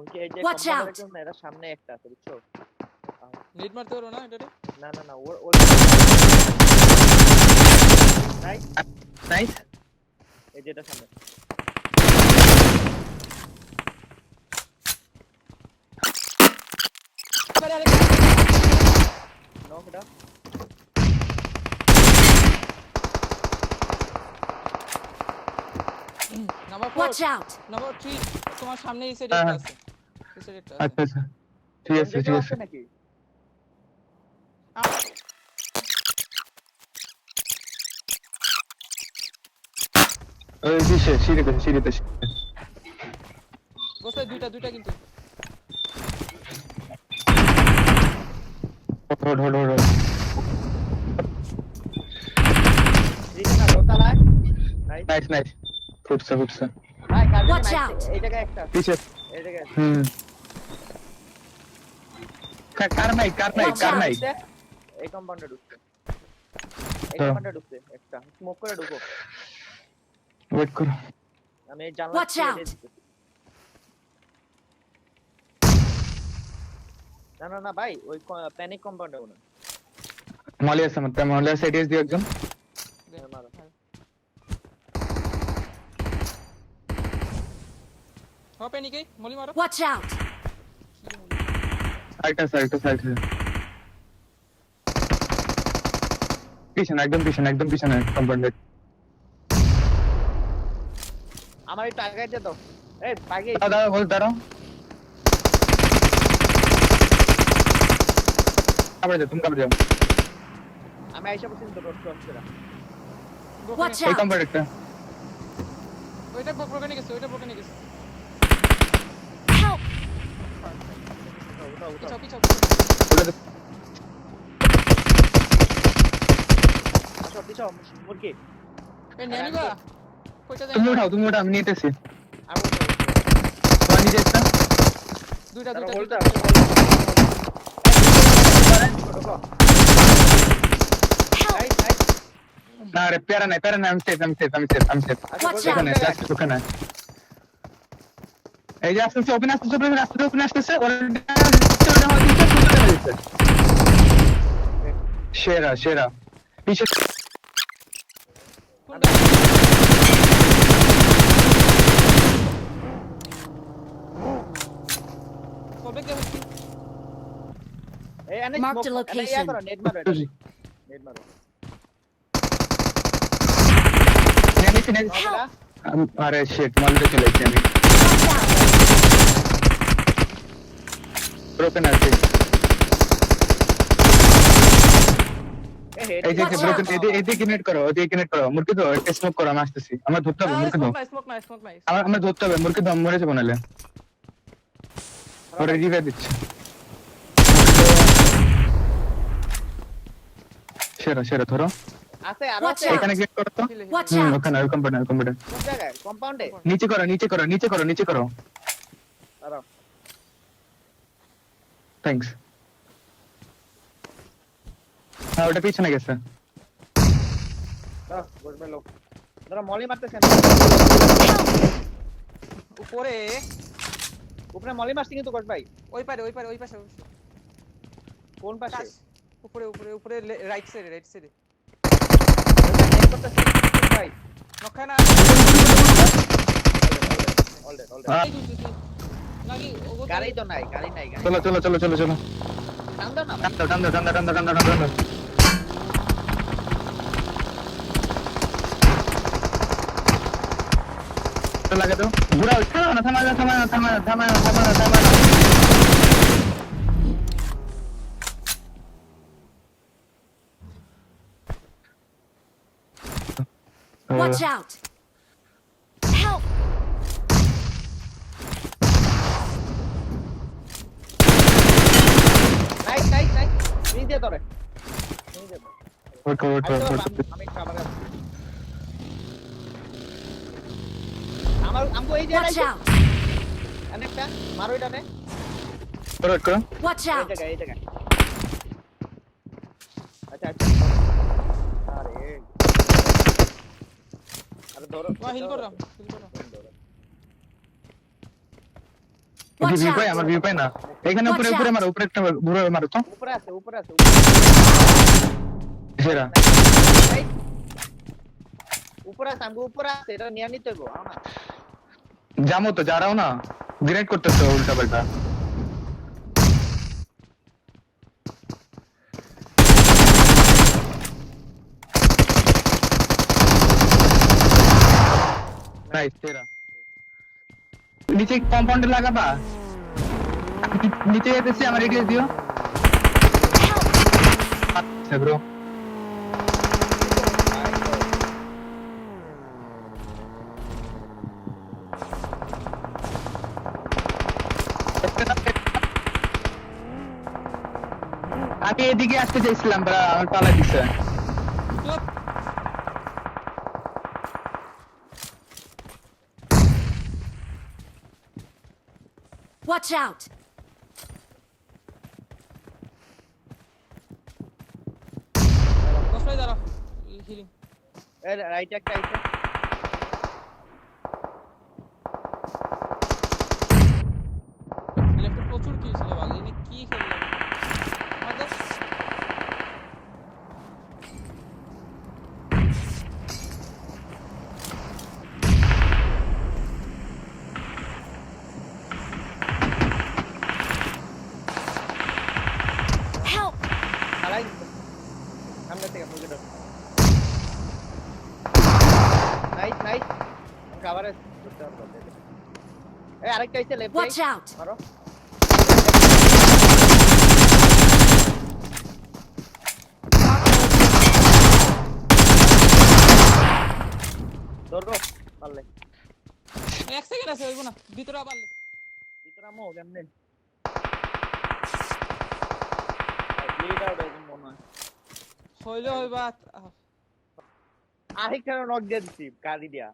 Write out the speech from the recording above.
মুখে এই যে Watch কম্পাউন্ডার out! দেখলাম না, এরা সামনে একটা আছে বুঝছো? নেট মারতে পারো না এটাতে? না না না ওর নাইস নাইস। এই যেটা সামনে নক এটা নাম্বার 4 Watch out! নাম্বার 3 তোমার সামনে এই সাইডে একটা আছে। এই সাইডে একটা আছে। আচ্ছা আচ্ছা ঠিক আছে ঠিক আছে। নাকি ওই দিশে সিঁড়িতে বসে দুইটা কিন্তু ঢোল এইটা না দোতলায় নাইস নাইস নাইস ফুটছে ভাই Watch কাজে out! এই জায়গায় একটা পিছে এই জায়গায় কার নাই এই কম্পাউন্ডে ঢুকছে হ্যাঁ। একটা স্মোক করে ঢুকো ওয়েট করো। আমি এই জানলা Watch out! না ভাই ওই প্যানিক কম্পাউন্ডে না মলি আছে মত মলি আছে এডিএস দিও একজন। মারো হবে নাকি মলি মারো Watch out! সাইড একদম পিছনে কম্পাউন্ডে। আমার একটু আগে দিয়ে দাও এই আগে দাদা বল দাঁড়াও। তুমি কামড়ে যাও। আমি আইসা বসে তো রোড ক্রস করে Watch এই out! কম্পাউন্ডটা ওইটা ব্রোকেন গেছে Help! উঠাও পিছাও আসো পিছাও মুরগি এই নিয়ানিবা কইটা যায় তুমি ওঠাও আমি নিতেছি। আমি তোমার নিজে একটা দুইটা হোল্ড নাইস নাইস না রে প্যারা নাই আমি সেট Watch out! ওখানে লাস্ট ওখানে এই যে আসছে ওপেন আসছে সেরা পিছে কবে গেছে এই এনে Mark the location. নেট মারো আরে শিট মালতে চলেছি আমি Watch out! ব্রোকেন আছে এই যে Watch ব্রোকেন out! এদিকে নেট করো মুরকি দাও একটা স্মোক করো আমি আসতেছি আমার ধরতে হবে মুরকি দাও স্মোক নাই আমার ধরতে হবে মুরকি দাও মরে যাবো নালে ওরে রিভাইভ দিচ্ছে সেরা ধরো আছে আর Watch আছে out! এখানে গেট করো তো Watch out! ওখানে কম্পাউন্ডার কোন জায়গায় কম্পাউন্ডে নিচে করো আর থ্যাঙ্কস হ্যাঁ ওটা পিছনে গেছে বসবে লোক ধরো মলি মারতেছেন উপরে উপরে মলি মারছি কিন্তু কস ভাই ওই পাশে কোন পাশে উপরে রাইট সাইডে নেট করতেছে ভাই নখা না অলরেডি হ্যাঁ লাগি গাড়ি নাই চলো টান দাও না টান লাগে তো ঘুরাও থামা না Watch out! Help! নাইস নিয়ে দে তোরে ওয়েট আমি খাবার আমার আমগো এই যে Watch out! একটা মারো এটা নে করো Watch এই out! জায়গায় আচ্ছা আরে ধরো হিল করো Watch ভিউ পাই out! আমার ভিউ পাই না এখানে উপরে Watch উপরে out! মারো উপরে একটা ঘুরে মারো তো উপরে আছে সেরা এই, উপরে আছে আমগো উপরে আছে এটা নিয়ে নিতে হইব না জামো তো যারাও না গ্রেড করতেছে উল্টা পাল্টা নাইস সেরা নিচে কম্পাউন্ডে লাগাবা নিচে যেতেছি আমার এগিয়ে দিও আচ্ছা ব্রো আমি এদিকে আসতে চাইছিলাম ব্রা আমার পালা দিছে চুপ। Watch out! দশ ভাই দাঁড়াও হিলিং এই রাইট একটা আইছে লেফটে প্রচুর কিল ছিল ভালো এনে কি খেললাম আমাদের Help! আলাই সামনে থেকে মুখে ধর নাইস নাইস কভার করতে হবে এই আরেকটা আইছে লেফট Watch out! মারো ধরো পারলে এক সেকেন্ড আছে হইব না ভিতরে আবার ভিতরে আমো কেমনে ব্লিড আউট হইছে মনে হয় হইলে হইবা আরেকটা নক দিয়ে দিছি গাড়ি দিয়া